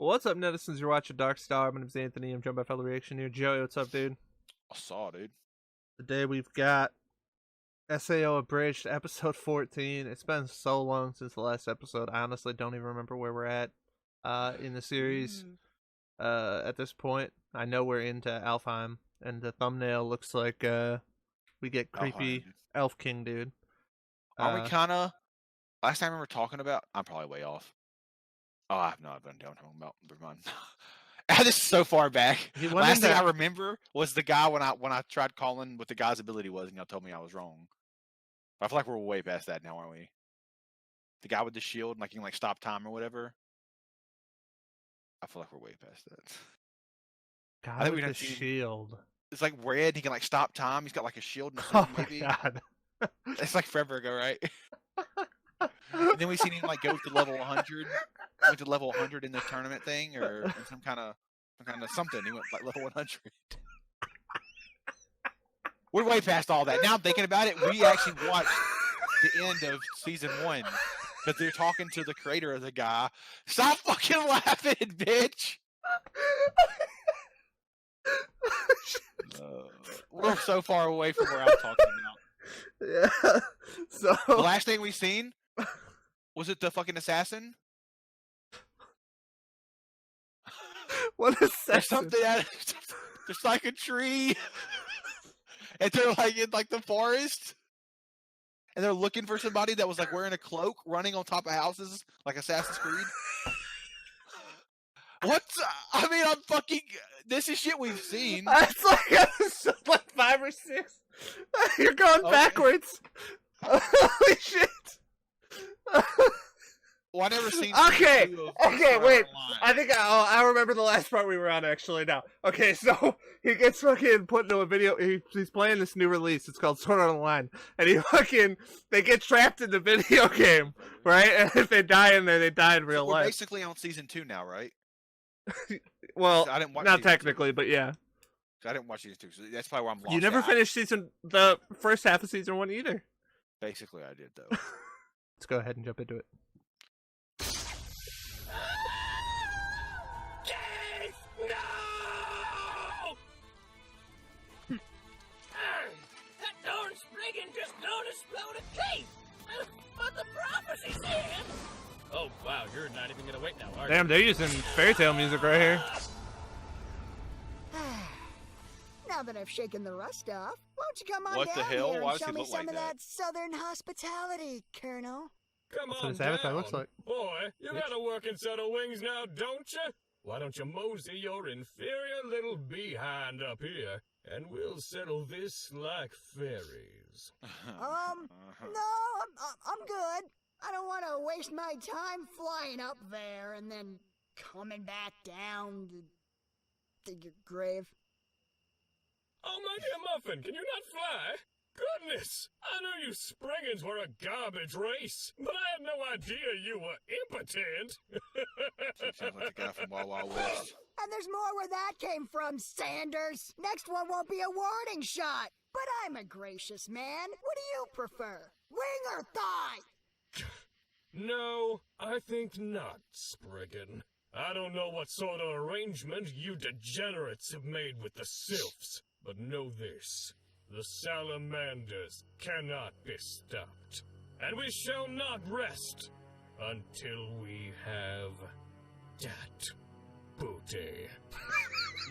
What's up, netizens? You're watching Dark Star. My name's Anthony. I'm joined by fellow reaction here. Joey, what's up, dude? I saw, dude. Today we've got SAO Abridged, episode 14. It's been so long since the last episode. I honestly don't even remember where we're at in the series at this point. I know we're into Alfheim, and the thumbnail looks like we get creepy Elf King, dude. Are we kind of... Last time we were talking about... I'm probably way off. Oh, I have no idea what I'm talking about. Never mind. This is so far back. Last thing I remember was the guy when I tried calling what the guy's ability was, and y'all told me I was wrong. But I feel like we're way past that now, aren't we? The guy with the shield, like you can stop time or whatever. I feel like we're way past that. God with the shield. It's like red. He can stop time. He's got a shield. And maybe. God. It's like forever ago, right? And then we seen him go to level 100. Went to level 100 in the tournament thing, or in some kind of something. He went level 100. We're way past all that. Now I'm thinking about it. We actually watched the end of season 1 because they're talking to the creator of the guy. Stop fucking laughing, bitch! We're so far away from where I'm talking about. Yeah. So the last thing we seen was it the fucking assassin? What assassin? There's something there's like a tree. And they're in the forest. And they're looking for somebody that was wearing a cloak running on top of houses like Assassin's Creed. What's I'm fucking this is shit we've seen. It's like 5 or 6. You're going backwards. Holy shit. Well, I never seen. Okay, wait. I think I remember the last part we were on actually now. Okay, so he gets fucking put into a video. He's playing this new release. It's called Sword Art Online, and they get trapped in the video game, right? And if they die in there, they die in real life. We're basically on season 2 now, right? Well, I didn't watch not technically, 2. But yeah. I didn't watch season 2, so that's probably why I'm lost. You never finished the first half of season 1 either. Basically, I did though. Let's go ahead and jump into it. Oh wow, you're not even gonna wait now, are you? Damn, they're using fairy tale music right here. Now that I've shaken the rust off, won't you come on what down the hell? here Why and does show he me look some like of that southern hospitality, Colonel? Come That's on what his avatar looks like. Boy, you got a working set of wings now, don't you? Why don't you mosey your inferior little behind up here, and we'll settle this like fairies. No, I'm good. I don't want to waste my time flying up there and then coming back down to your grave. Oh, my dear Muffin, can you not fly? Goodness! I knew you Spriggans were a garbage race, but I had no idea you were impotent. Sounds like the guy from Wild Wild West. And there's more where that came from, Sanders. Next one won't be a warning shot. But I'm a gracious man. What do you prefer, wing or thigh? No, I think not, Spriggan. I don't know what sort of arrangement you degenerates have made with the sylphs, but know this. The salamanders cannot be stopped, and we shall not rest until we have that booty.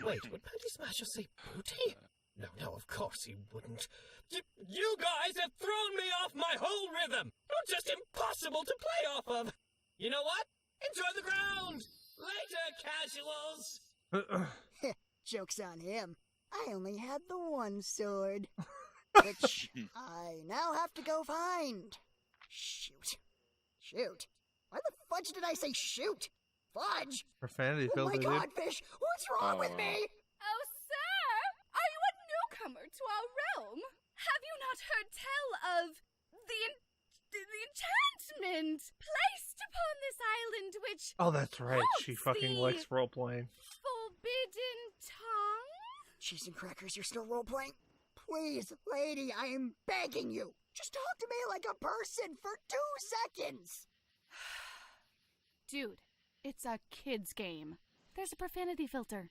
Wait, would Panty Smasher say booty? No, of course he wouldn't. You guys have thrown me off my whole rhythm! You're just impossible to play off of! You know what? Enjoy the ground! Later, casuals! Joke's on him. I only had the one sword, which I now have to go find. Shoot. Why the fudge did I say shoot? Fudge? Profanity Oh filled my with God, Fish, what's wrong with me? Oh, sir! Are you a newcomer to our realm? Have you not heard tell of the enchantment placed upon this island which... Oh, that's right. She fucking likes role-playing. Forbidden tongue? Cheese and crackers, you're still role-playing? Please, lady, I am begging you. Just talk to me like a person for 2 seconds. Dude, It's a kid's game. There's a profanity filter.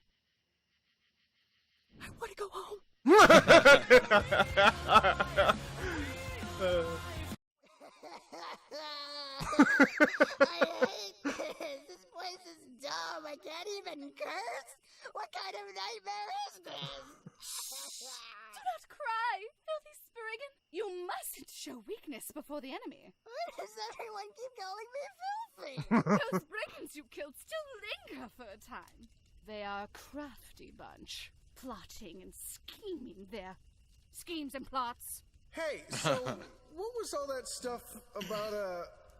I want to go home. I hate this. This place is dumb. I can't even curse. What kind of nightmare is this? Do not cry, filthy Spriggan. You mustn't show weakness before the enemy. Why does everyone keep calling me filthy? Those brigands you killed still linger for a time. They are a crafty bunch, plotting and scheming their schemes and plots. Hey, so what was all that stuff about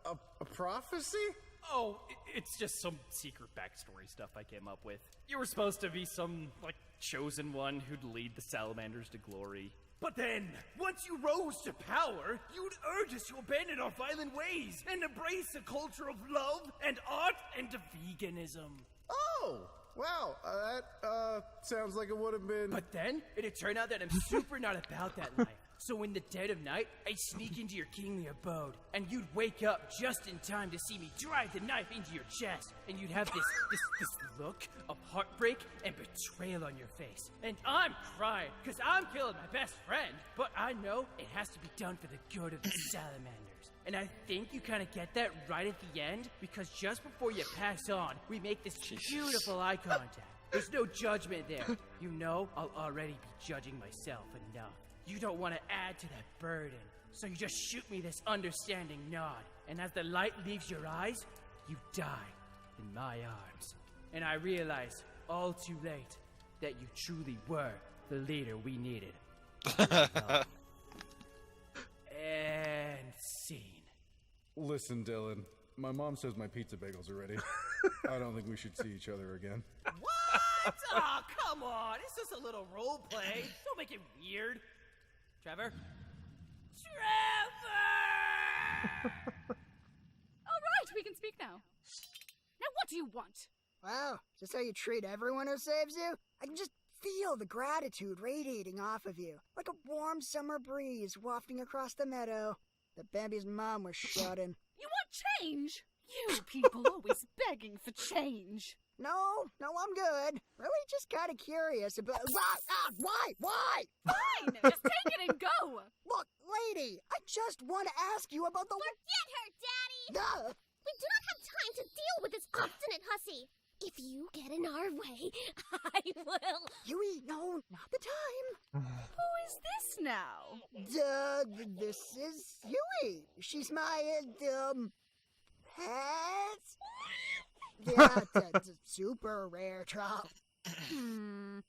a prophecy? Oh, it's just some secret backstory stuff I came up with. You were supposed to be some, chosen one who'd lead the salamanders to glory. But then, once you rose to power, you'd urge us to abandon our violent ways and embrace a culture of love and art and veganism. Oh, wow, that sounds like it would have been... But then, it'd turn out that I'm super not about that life. So in the dead of night, I'd sneak into your kingly abode, and you'd wake up just in time to see me drive the knife into your chest, and you'd have this look of heartbreak and betrayal on your face. And I'm crying, because I'm killing my best friend, but I know it has to be done for the good of the salamanders. And I think you kind of get that right at the end, because just before you pass on, we make this beautiful eye contact. There's no judgment there. You know, I'll already be judging myself enough. You don't want to add to that burden, so you just shoot me this understanding nod, and as the light leaves your eyes, you die in my arms. And I realize, all too late, that you truly were the leader we needed. And scene. Listen, Dylan, my mom says my pizza bagels are ready. I don't think we should see each other again. What? Oh, come on. It's just a little role play. Don't make it weird. Trevor? All right, we can speak now. Now what do you want? Wow, is this how you treat everyone who saves you? I can just feel the gratitude radiating off of you, like a warm summer breeze wafting across the meadow that Bambi's mom was shot in. You want change? You people always begging for change. No, I'm good. Really just kind of curious about... Why? Fine, just take it and go. Look, lady, I just want to ask you about the... Forget her, Daddy! Duh. We do not have time to deal with this obstinate hussy. If you get in our way, I will... Huey, no, not the time. Who is this now? This is Huey. She's my, pet? Yeah, it's a super rare trout. You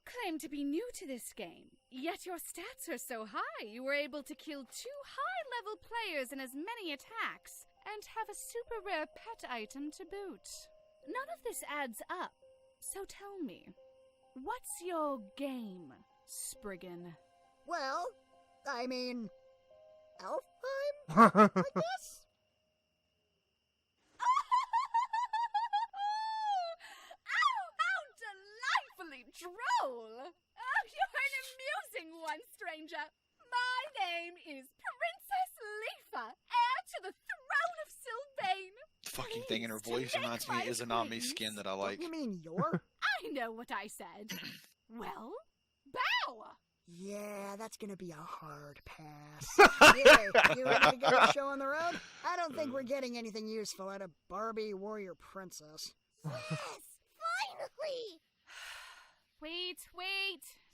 claim to be new to this game, yet your stats are so high you were able to kill 2 high-level players in as many attacks, and have a super rare pet item to boot. None of this adds up, so tell me, what's your game, Spriggan? Well, I mean, Alfheim, I guess? Droll! Oh, you're an amusing one, stranger. My name is Princess LEAFA, heir to the throne of Sylvain. The fucking thing in her voice reminds me of Izanami skin that I like. You mean your? I know what I said. Well, bow! Yeah, that's gonna be a hard pass. Yeah, you ready to get the show on the road? I don't think we're getting anything useful out of Barbie Warrior Princess. Yes, finally! Wait.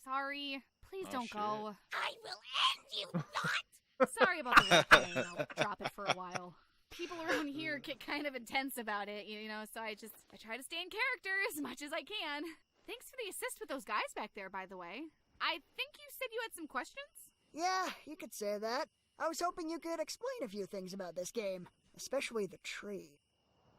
Sorry. Please don't go. I will end you not! Sorry about the word thing. I'll drop it for a while. People around here get kind of intense about it, so I try to stay in character as much as I can. Thanks for the assist with those guys back there, by the way. I think you said you had some questions? Yeah, you could say that. I was hoping you could explain a few things about this game, especially the tree.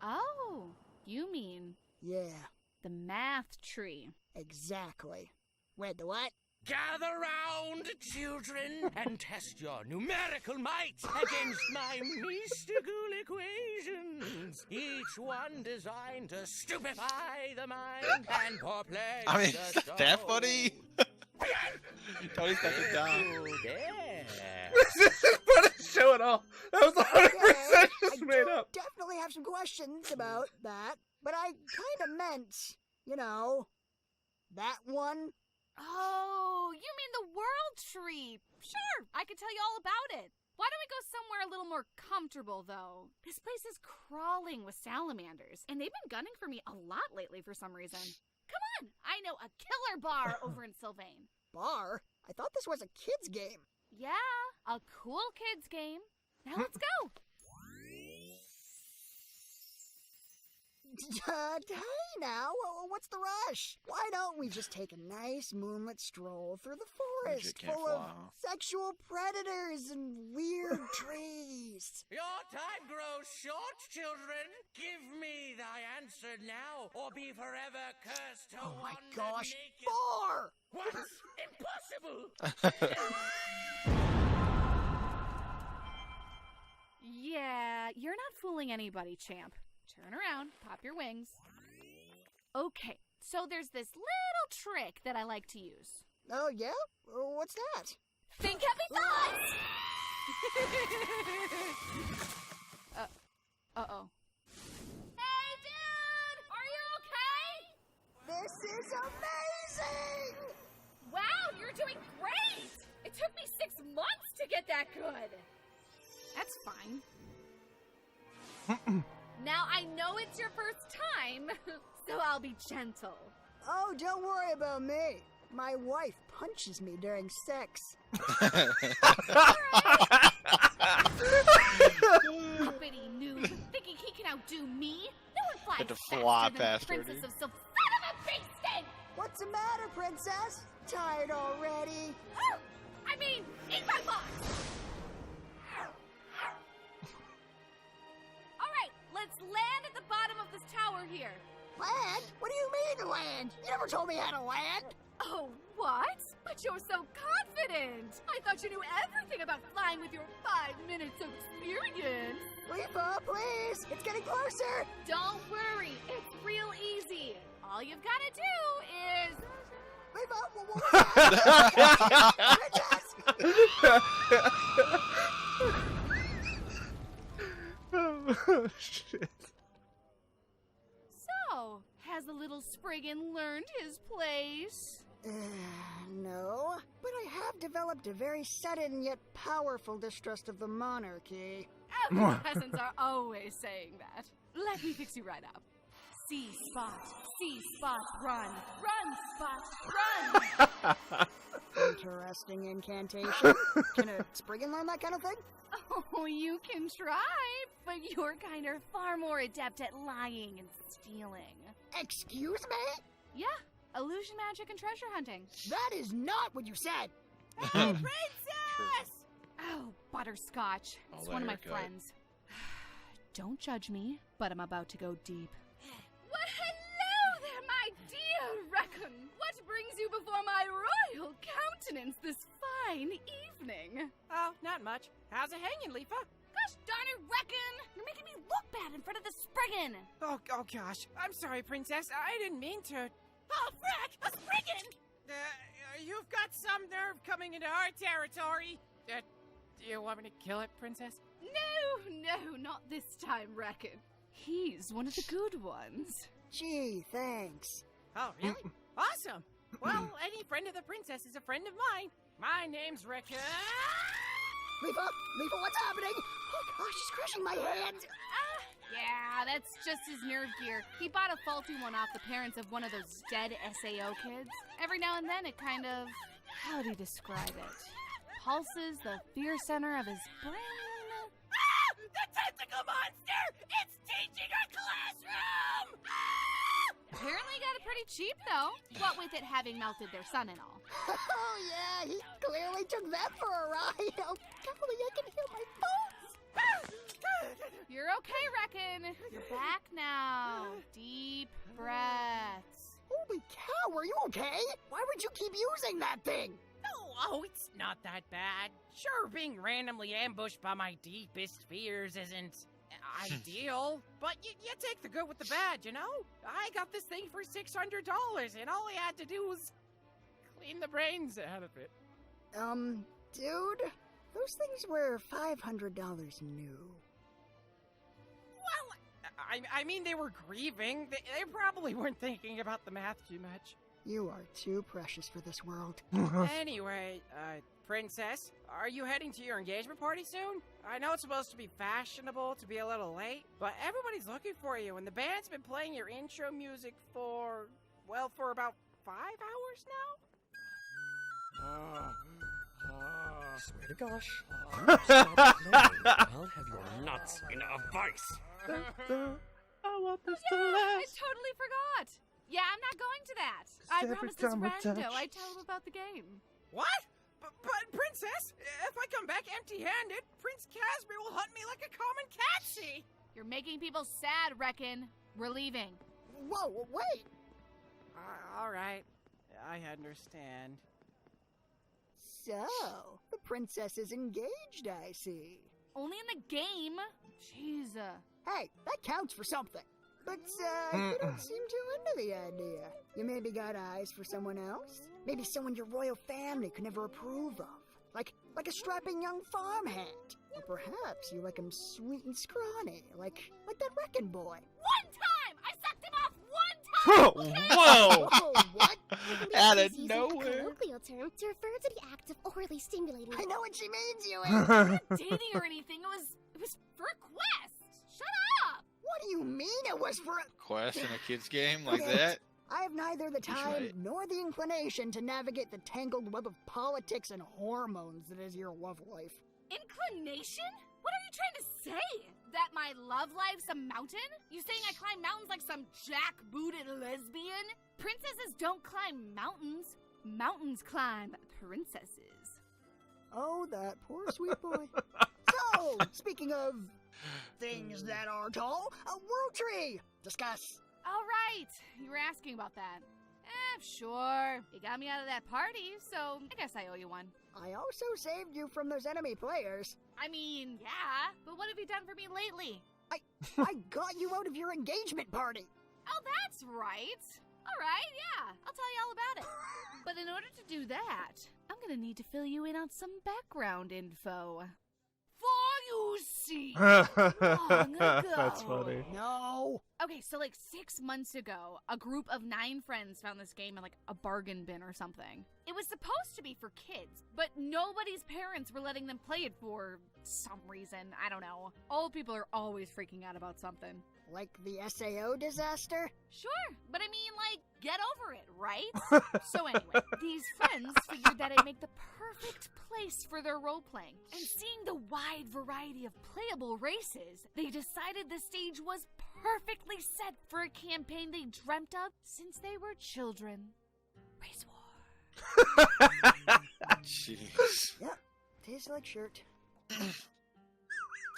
Oh, you mean... Yeah. The math tree. Exactly. Wait, the what? Gather round, children, and test your numerical might against my mystical equations. Each one designed to stupefy the mind and perplex I mean, the soul. that funny? Tony's got it down. There. This isn't fun to show at all. That was 100% just made up. Definitely have some questions about that, but I kind of meant, you know, that one. Oh, you mean the World Tree? Sure, I could tell you all about it. Why don't we go somewhere a little more comfortable, though? This place is crawling with salamanders, and they've been gunning for me a lot lately for some reason. Come on, I know a killer bar over in Sylvain. Bar? I thought this was a kid's game. Yeah, a cool kids game. Now let's go. Hey now, what's the rush? Why don't we just take a nice moonlit stroll through the forest full of sexual predators and weird trees? Your time grows short, children. Give me thy answer now, or be forever cursed to Oh my wander gosh, naked. 4! What? Impossible! Yeah, you're not fooling anybody, champ. Turn around, pop your wings. Okay, so there's this little trick that I like to use. Oh, yeah? What's that? Think happy thoughts! Uh-oh. Hey, dude! Are you okay? This is amazing! Wow, you're doing great! It took me 6 months to get that good. That's fine. Now, I know it's your first time, so I'll be gentle. Oh, don't worry about me. My wife punches me during sex. Uppity noob, thinking he can outdo me? No one flies to faster fly than past the her, Princess dude. of Son of a bee sting! What's the matter, princess? Tired already? Oh, I mean, eat my box! Alright, let's land at the bottom of this tower here. Land? What do you mean land? You never told me how to land. Oh, what? But you're so confident! I thought you knew everything about flying with your 5 minutes of experience! LEAFA, please! It's getting closer! Don't worry, it's real easy. All you've got to do is... LEAFA, what was that? Oh, shit. So, has the little Spriggan learned his place? No, but I have developed a very sudden yet powerful distrust of the monarchy. Oh, peasants are always saying that. Let me fix you right up. C spot, run. Run, spot, run! Interesting incantation. Can a Spriggan learn that kind of thing? Oh, you can try, but your kind are far more adept at lying and stealing. Excuse me? Yeah, illusion magic and treasure hunting. That is not what you said. Hey, princess! Oh, butterscotch. It's one of my friends. Don't judge me, but I'm about to go deep. Well, hello there, my dear Reckon. What brings you before my royal countenance this fine evening? Oh, not much. How's it hanging, LEAFA? Gosh darn it, Reckon! You're making me look bad in front of the Spriggan. Oh gosh. I'm sorry, princess. I didn't mean to. Oh, frick! A Spriggan! You've got some nerve coming into our territory. Do you want me to kill it, princess? No, not this time, Reckon. He's one of the good ones. Gee, thanks. Oh, really? Awesome. Well, any friend of the princess is a friend of mine. My name's Reckon. LEAFA, what's happening? Oh gosh, it's crushing my hand. Yeah, that's just his nerd gear. He bought a faulty one off the parents of one of those dead SAO kids. Every now and then it kind of, how do you describe it? Pulses the fear center of his brain. Ah! The tentacle monster! It's teaching our classroom! Ah! Apparently got it pretty cheap, though. What with it having melted their son and all. Oh yeah, he clearly took that for a ride. Oh golly, I can feel my bones. You're okay, Reckon. You're back now. Deep breaths. Holy cow, are you okay? Why would you keep using that thing? Oh, it's not that bad. Sure, being randomly ambushed by my deepest fears isn't ideal, but you take the good with the bad, you know? I got this thing for $600, and all I had to do was clean the brains out of it. Dude? Those things were $500 new. Well, I mean, they were grieving. They probably weren't thinking about the math too much. You are too precious for this world. Anyway, Princess, are you heading to your engagement party soon? I know it's supposed to be fashionable to be a little late, but everybody's looking for you, and the band's been playing your intro music for about 5 hours now? Swear to gosh. Stop playing. I'll have your nuts in a vice. I want this to I last. totally forgot. Yeah, I'm not going to that. I promised this rando I'd tell him about the game. What? But Princess, if I come back empty-handed, Prince Casimir will hunt me like a common catsy. You're making people sad, Reckon. We're leaving. Whoa, wait! All right. I understand. So, the princess is engaged, I see. Only in the game. Jeez. Hey, that counts for something. But, you don't seem too into the idea. You maybe got eyes for someone else? Maybe someone your royal family could never approve of. Like a strapping young farmhand. Or perhaps you like him sweet and scrawny, like that Wrecking Boy. One time! I sucked him off one time! Whoa! Oh, what? Out of Using nowhere. a colloquial term to refer to the act of orally stimulating. I know what she means, you Not dating or anything. It was for a quest. Shut up! What do you mean it was for a... Quest in a kid's game like Okay. that? I have neither the time right. nor the inclination to navigate the tangled web of politics and hormones that is your love life. Inclination? What are you trying to say? That my love life's a mountain? You saying I climb mountains like some jackbooted lesbian? Princesses don't climb mountains. Mountains climb princesses. Oh, that poor sweet boy. So, speaking of things that are tall, a world tree! Discuss. All right, you were asking about that. Sure. You got me out of that party, so I guess I owe you one. I also saved you from those enemy players. I mean, yeah, but what have you done for me lately? I got you out of your engagement party. Oh, that's right. All right, yeah, I'll tell you all about it. But in order to do that, I'm gonna need to fill you in on some background info. For you see, long ago. That's funny. No. Okay, so like 6 months ago, a group of 9 friends found this game in like a bargain bin or something. It was supposed to be for kids, but nobody's parents were letting them play it for some reason. I don't know. Old people are always freaking out about something. Like the SAO disaster? Sure, but I mean, like, get over it, right? So anyway, these friends figured that it'd make the perfect place for their role-playing. And seeing the wide variety of playable races, they decided the stage was perfectly set for a campaign they dreamt of since they were children. Race war. Jeez. Yeah, tastes like shirt.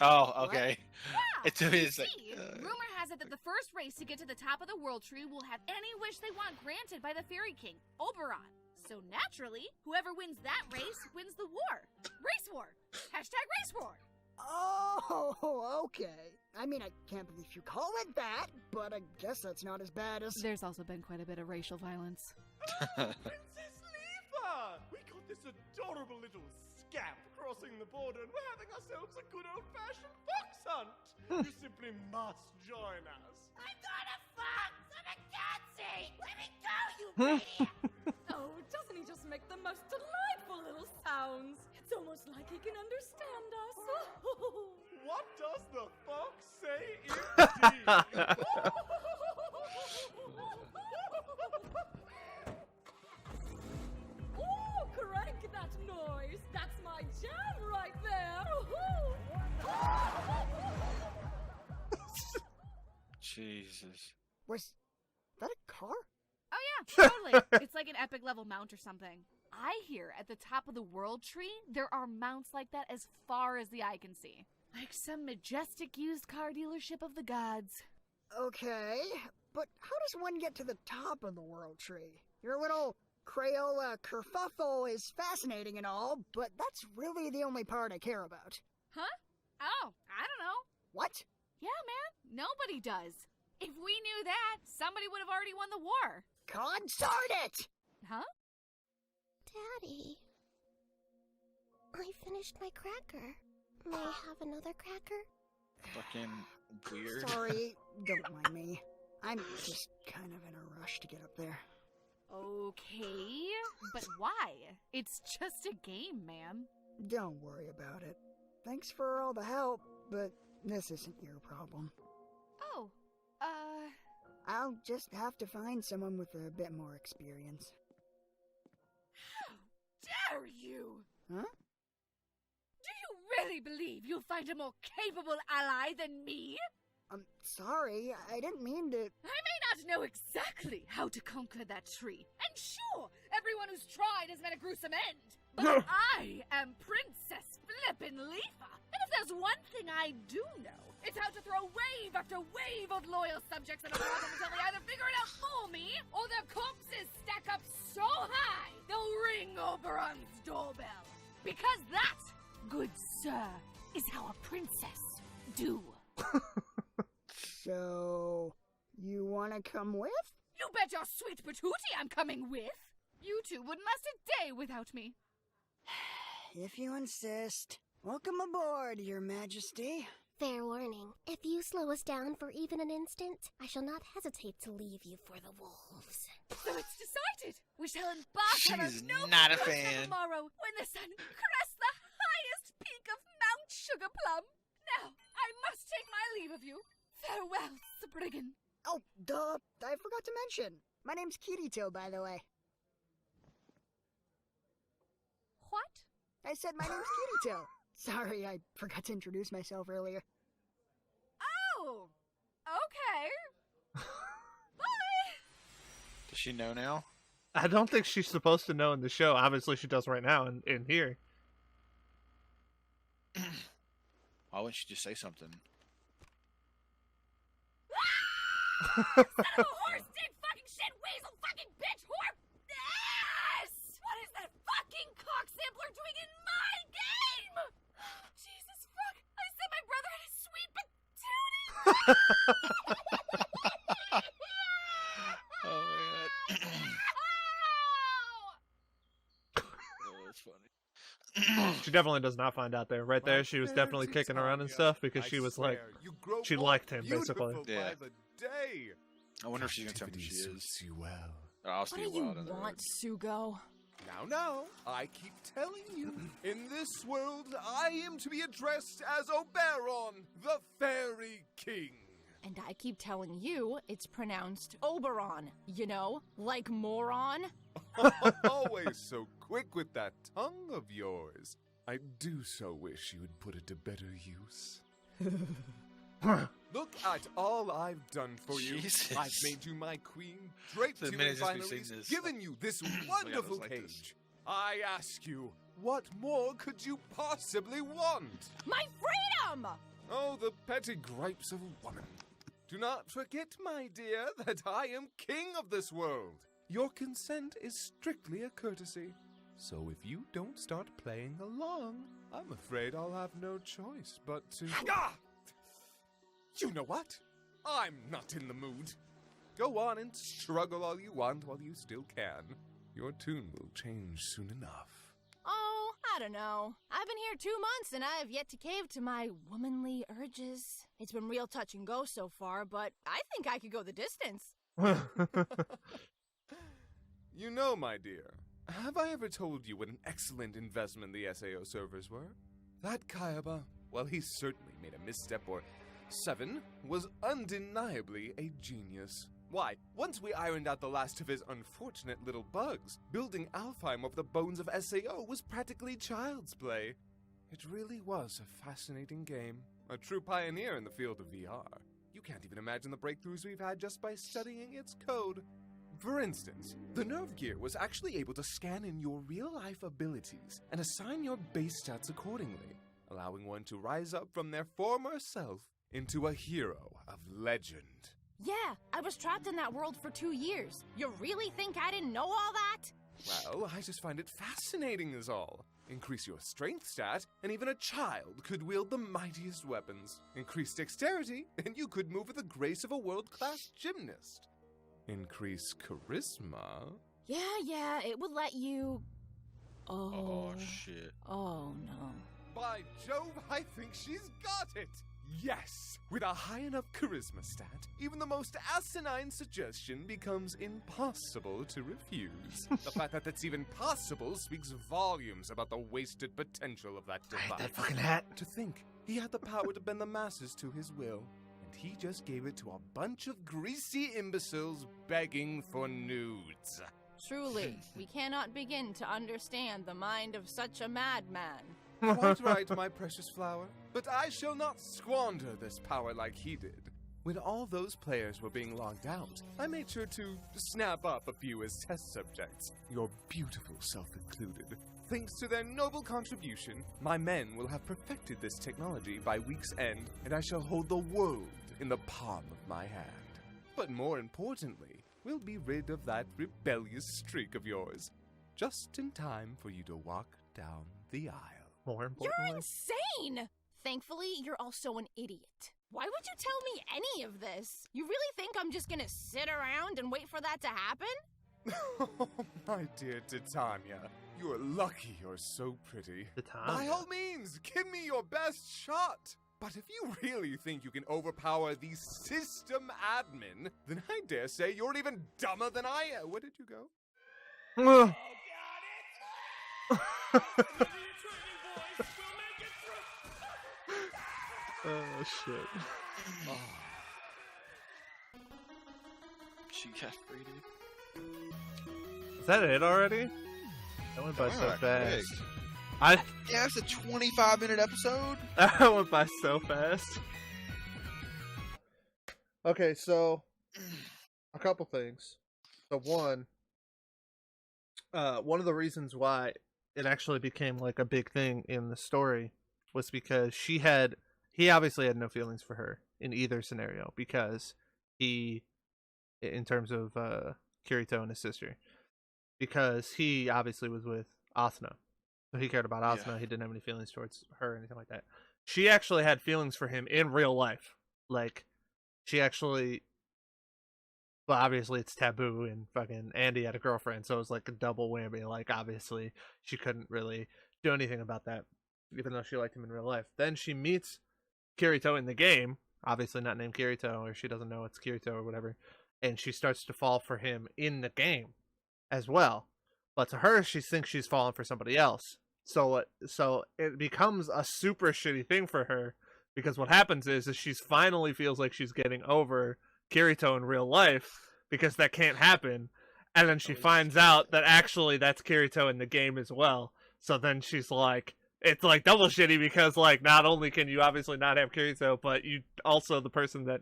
Oh, okay. Yeah, It's like, see, rumor has it that the first race to get to the top of the world tree will have any wish they want granted by the Fairy King, Oberon. So naturally, whoever wins that race wins the war. Race war. Hashtag race war. Oh, okay. I mean, I can't believe you call it that, but I guess that's not as bad as... There's also been quite a bit of racial violence. Princess LEAFA! We got this adorable little scamp crossing the border and we're having ourselves a good old-fashioned fox hunt. You simply must join us. I'm not a fox! I'm a catsy! Let me go, you maniac! Oh, doesn't he just make the most delightful little sounds? It's almost like he can understand us. What does the fox say indeed? Oh, crank that noise! That's my jam right there! Jesus. Was that a car? Oh yeah, totally. It's like an epic level mount or something. I hear at the top of the world tree, there are mounts like that as far as the eye can see. Like some majestic used car dealership of the gods. Okay, but how does one get to the top of the world tree? Your little Crayola kerfuffle is fascinating and all, but that's really the only part I care about. Huh? Oh, I don't know. What? Yeah, man, nobody does. If we knew that, somebody would have already won the war. Consort it! Huh? Daddy. I finished my cracker. May I have another cracker? Fucking weird. Sorry, don't mind me. I'm just kind of in a rush to get up there. Okay, but why? It's just a game, man. Don't worry about it. Thanks for all the help, but this isn't your problem. Oh, I'll just have to find someone with a bit more experience. How dare you? Huh? Do you really believe you'll find a more capable ally than me? I'm sorry, I didn't mean to... I may not know exactly how to conquer that tree. And sure, everyone who's tried has met a gruesome end. But I am Princess Flippin' LEAFA. And if there's one thing I do know, it's how to throw wave after wave of loyal subjects at a problem until they either figure it out for me, or their corpses stack up so high, they'll ring Oberon's doorbell. Because that, good sir, is how a princess do. So, you wanna come with? You bet your sweet patootie I'm coming with. You two wouldn't last a day without me. If you insist. Welcome aboard, Your Majesty. Fair warning. If you slow us down for even an instant, I shall not hesitate to leave you for the wolves. So it's decided. We shall embark on She's a noble not a quest fan. tomorrow when the sun crests the highest peak of Mount Sugarplum. Now, I must take my leave of you. Farewell, Spriggan. Oh, duh. I forgot to mention. My name's Kirito, by the way. What? I said my name's Kirito. Sorry, I forgot to introduce myself earlier. Oh, okay. Bye. Does she know now? I don't think she's supposed to know in the show. Obviously, she does right now in here. Why wouldn't she just say something? Son of a horse, dick, fucking shit, weasel, fucking bitch, whore! Yes! What is that fucking cock sampler doing in my game? Jesus fuck! I said my brother had a sweet patootie! Oh my god. Oh, that's funny. She definitely does not find out there. Right there, she was definitely kicking around and stuff because she was like, she liked him basically. Yeah. Day. I wonder if she's gonna tell me who she is. You well. I'll What see do you you well in the want, Sugo? Now, I keep telling you, in this world, I am to be addressed as Oberon, the Fairy King. And I keep telling you, it's pronounced Oberon, you know? Like moron? Always so quick with that tongue of yours. I do so wish you would put it to better use. Look at all I've done for you. Jesus. I've made you my queen, draped The you minute in just we fineries, sing this. given you this wonderful like cage. this. I ask you, what more could you possibly want? My freedom! Oh, the petty gripes of a woman. Do not forget, my dear, that I am king of this world. Your consent is strictly a courtesy. So if you don't start playing along, I'm afraid I'll have no choice but to... Ah! You know what? I'm not in the mood. Go on and struggle all you want while you still can. Your tune will change soon enough. Oh, I don't know. I've been here 2 months and I have yet to cave to my womanly urges. It's been real touch and go so far, but I think I could go the distance. You know, my dear, have I ever told you what an excellent investment the SAO servers were? That Kayaba, well, he certainly made a misstep or 7, was undeniably a genius. Why, once we ironed out the last of his unfortunate little bugs, building Alfheim of the bones of SAO was practically child's play. It really was a fascinating game, a true pioneer in the field of VR. You can't even imagine the breakthroughs we've had just by studying its code. For instance, the Nerve Gear was actually able to scan in your real-life abilities and assign your base stats accordingly, allowing one to rise up from their former self into a hero of legend. Yeah, I was trapped in that world for 2 years. You really think I didn't know all that? Well, I just find it fascinating is all. Increase your strength stat, and even a child could wield the mightiest weapons. Increase dexterity, and you could move with the grace of a world-class gymnast. Increase charisma. Yeah, it would let you... Oh shit. Oh no. By Jove, I think she's got it! Yes! With a high enough charisma stat, even the most asinine suggestion becomes impossible to refuse. The fact that that's even possible speaks volumes about the wasted potential of that device. That fucking hat. To think, he had the power to bend the masses to his will, and he just gave it to a bunch of greasy imbeciles begging for nudes. Truly, we cannot begin to understand the mind of such a madman. Quite right, my precious flower. But I shall not squander this power like he did. When all those players were being logged out, I made sure to snap up a few as test subjects, your beautiful self included. Thanks to their noble contribution, my men will have perfected this technology by week's end, and I shall hold the world in the palm of my hand. But more importantly, we'll be rid of that rebellious streak of yours, just in time for you to walk down the aisle. More importantly, You're insane! Thankfully, you're also an idiot. Why would you tell me any of this? You really think I'm just gonna sit around and wait for that to happen? Oh, my dear Titania, you are lucky you're so pretty. Titania. By all means, give me your best shot. But if you really think you can overpower the system admin, then I dare say you're even dumber than I am. Where did you go? Oh shit. Oh. She got free, dude. Is that it already? That went by so fast. Yeah, it's a 25-minute episode. That went by so fast. Okay, so a couple things. So one of the reasons why it actually became like a big thing in the story was because he obviously had no feelings for her in either scenario, because he, in terms of Kirito and his sister, because he obviously was with Asuna. So he cared about Asuna. Yeah. He didn't have any feelings towards her or anything like that. She actually had feelings for him in real life. Like, she actually, well, obviously it's taboo, and fucking Andy had a girlfriend, so it was like a double whammy. Like, obviously she couldn't really do anything about that, even though she liked him in real life. Then she meets Kirito in the game, obviously not named Kirito, or she doesn't know it's Kirito or whatever, and she starts to fall for him in the game as well. But to her, she thinks she's falling for somebody else. So it becomes a super shitty thing for her, because what happens is she finally feels like she's getting over Kirito in real life, because that can't happen, and then she finds out that actually that's Kirito in the game as well. So then she's like, it's like double shitty, because like not only can you obviously not have Kirito, but you also the person that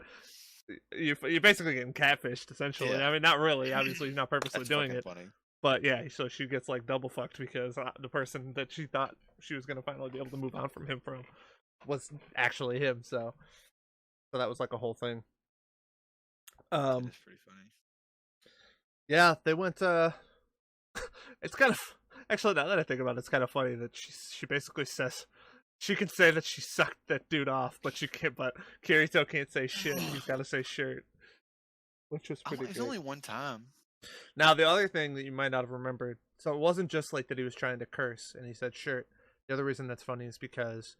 you're basically getting catfished essentially. Yeah. I mean, not really. Obviously, you're not purposely doing it. Funny. But yeah, so she gets like double fucked, because the person that she thought she was gonna finally be able to move on from him from was actually him. So that was like a whole thing. That's pretty funny. Yeah, they went. It's kind of actually, now that I think about it, it's kind of funny that she basically says she can say that she sucked that dude off, but she can't. But Kirito can't say shit. He's got to say shirt, which was pretty. It's good. only one time. Now, the other thing that you might not have remembered, so it wasn't just like that he was trying to curse and he said shirt. The other reason that's funny is because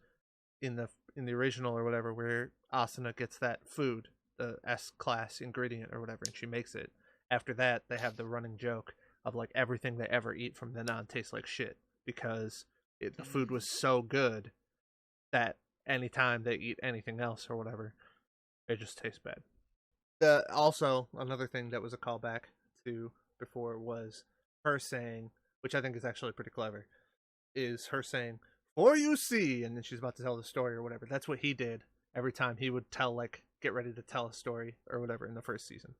in the original or whatever, where Asuna gets that food, the S-class ingredient or whatever, and she makes it, after that, they have the running joke of like everything they ever eat from then on tastes like shit, because the food was so good that anytime they eat anything else or whatever, it just tastes bad. Also, another thing that was a callback to before was her saying, which I think is actually pretty clever, is her saying, "For you see," and then she's about to tell the story or whatever. That's what he did every time he would tell, like, get ready to tell a story or whatever in the first season.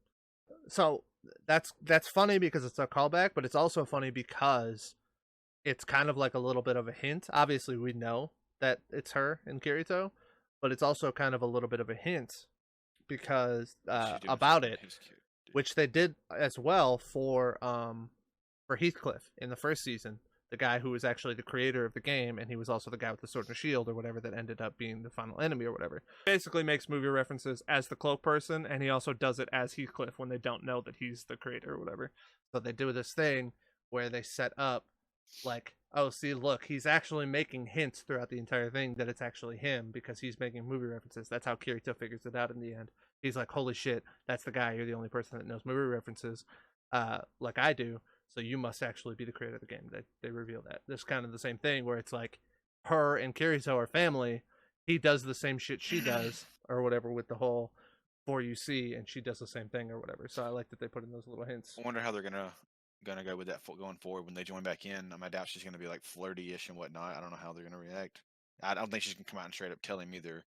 So that's funny because it's a callback, but it's also funny because it's kind of like a little bit of a hint. Obviously, we know that it's her and Kirito, but it's also kind of a little bit of a hint because about it, which they did as well for Heathcliff in the first season, the guy who was actually the creator of the game, and he was also the guy with the sword and shield or whatever that ended up being the final enemy or whatever. Basically makes movie references as the cloak person, and he also does it as Heathcliff when they don't know that he's the creator or whatever. So they do this thing where they set up like, oh, see, look, he's actually making hints throughout the entire thing that it's actually him because he's making movie references. That's how Kirito figures it out in the end. He's like, holy shit, that's the guy. You're the only person that knows movie references like I do, so you must actually be the creator of the game. They reveal that. This is kind of the same thing where it's like her and Kirito are family. He does the same shit she does or whatever with the whole 4UC, and she does the same thing or whatever. So I like that they put in those little hints. I wonder how they're gonna go with that going forward when they join back in. I doubt she's gonna be like flirty-ish and whatnot. I don't know how they're gonna react. I don't think she's gonna come out and straight up tell him either.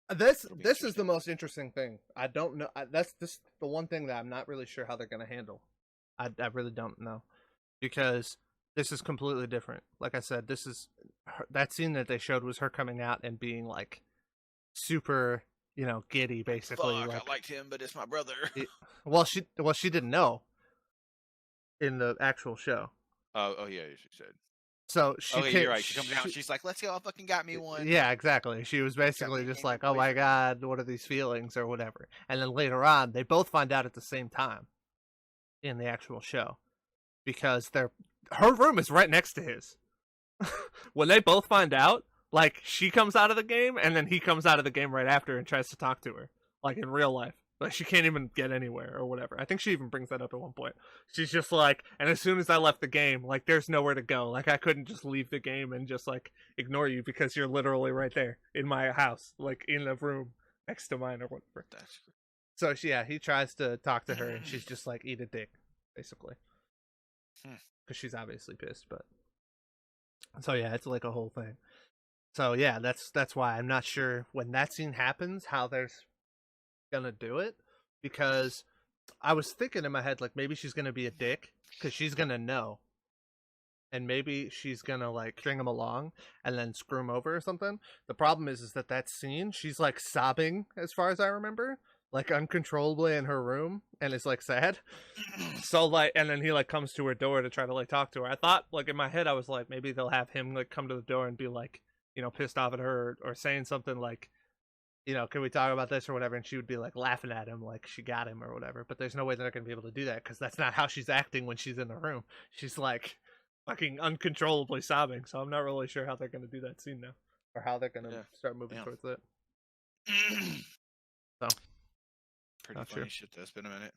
This is the most interesting thing. I don't know. That's the one thing that I'm not really sure how they're gonna handle. I really don't know, because this is completely different. Like I said, this is that scene that they showed was her coming out and being like super, giddy, basically. Fuck, like, I liked him, but it's my brother. She didn't know in the actual show. Oh yeah, she said. So she you're right. She comes out and she's like, let's go, I fucking got me one. Yeah, exactly. She was basically just like, oh my god, what are these feelings or whatever. And then later on, they both find out at the same time in the actual show, because her room is right next to his. When they both find out, like, she comes out of the game and then he comes out of the game right after and tries to talk to her, like in real life. Like, she can't even get anywhere or whatever. I think she even brings that up at one point. She's just like, and as soon as I left the game, like, there's nowhere to go. Like, I couldn't just leave the game and just, like, ignore you because you're literally right there in my house, like, in the room next to mine or whatever. So, he tries to talk to her and she's just like, eat a dick, basically. Because she's obviously pissed, but. So, it's like a whole thing. So, that's why I'm not sure when that scene happens how there's gonna do it, because I was thinking in my head, like, maybe she's gonna be a dick because she's gonna know, and maybe she's gonna like string him along and then screw him over or something. The problem is that scene, she's like sobbing, as far as I remember, like uncontrollably in her room, and is like sad. So like, and then he like comes to her door to try to like talk to her. I thought, like, in my head I was like, maybe they'll have him like come to the door and be like, pissed off at her or saying something like, can we talk about this or whatever? And she would be like laughing at him like she got him or whatever. But there's no way they're going to be able to do that, because that's not how she's acting when she's in the room. She's like fucking uncontrollably sobbing. So I'm not really sure how they're going to do that scene now, or how they're going to start moving towards it. So pretty funny shit. That's been a minute.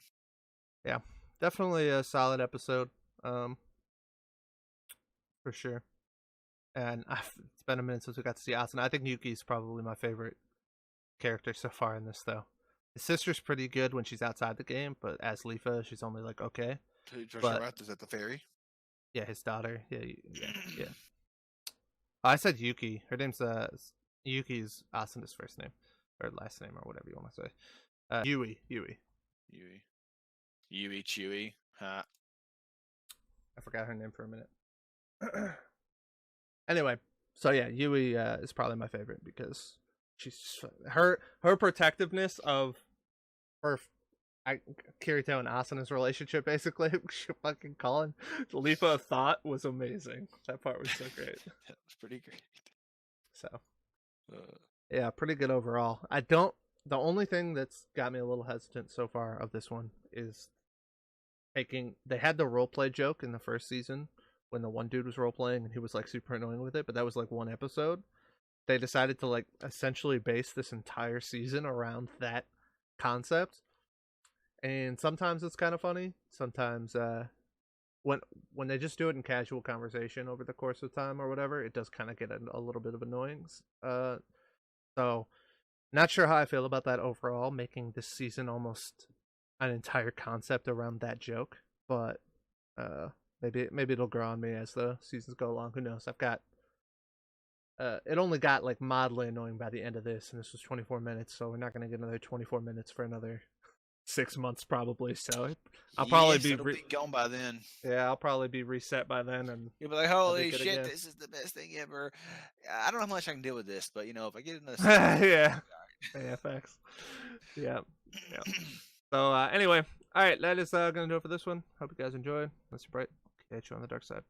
Yeah, definitely a solid episode, for sure. And it's been a minute since we got to see Asuna. I think Yuki's probably my favorite character so far in this, though. His sister's pretty good when she's outside the game, but as LEAFA, she's only like okay. Is that the fairy? Yeah, his daughter. Yeah. I said Yuki. Her name's Yuki's Asuna's first name or last name or whatever you want to say. Yui. Chewy. Huh. I forgot her name for a minute. Anyway, so Yui is probably my favorite because she's her protectiveness of her Kirito and Asuna's relationship, basically. Fucking calling LEAFA a thought was amazing. That part was so great. That was pretty great. So, pretty good overall. The only thing that's got me a little hesitant so far of this one is they had the roleplay joke in the first season when the one dude was roleplaying and he was like super annoying with it, but that was like one episode. They decided to like essentially base this entire season around that concept. And sometimes it's kind of funny. Sometimes when they just do it in casual conversation over the course of time or whatever, it does kind of get a little bit of annoying. So not sure how I feel about that overall, making this season almost an entire concept around that joke, but maybe it'll grow on me as the seasons go along. Who knows? I've got it only got like mildly annoying by the end of this, and this was 24 minutes, so we're not going to get another 24 minutes for another 6 months probably. So I'll probably be gone by then. Yeah, I'll probably be reset by then, and you'll be like, holy shit, again. This is the best thing ever. I don't know how much I can deal with this, but if I get another yeah, facts. Yeah. So anyway, all right, that is gonna do it for this one. Hope you guys enjoyed. Let's be bright. Catch you on the dark side.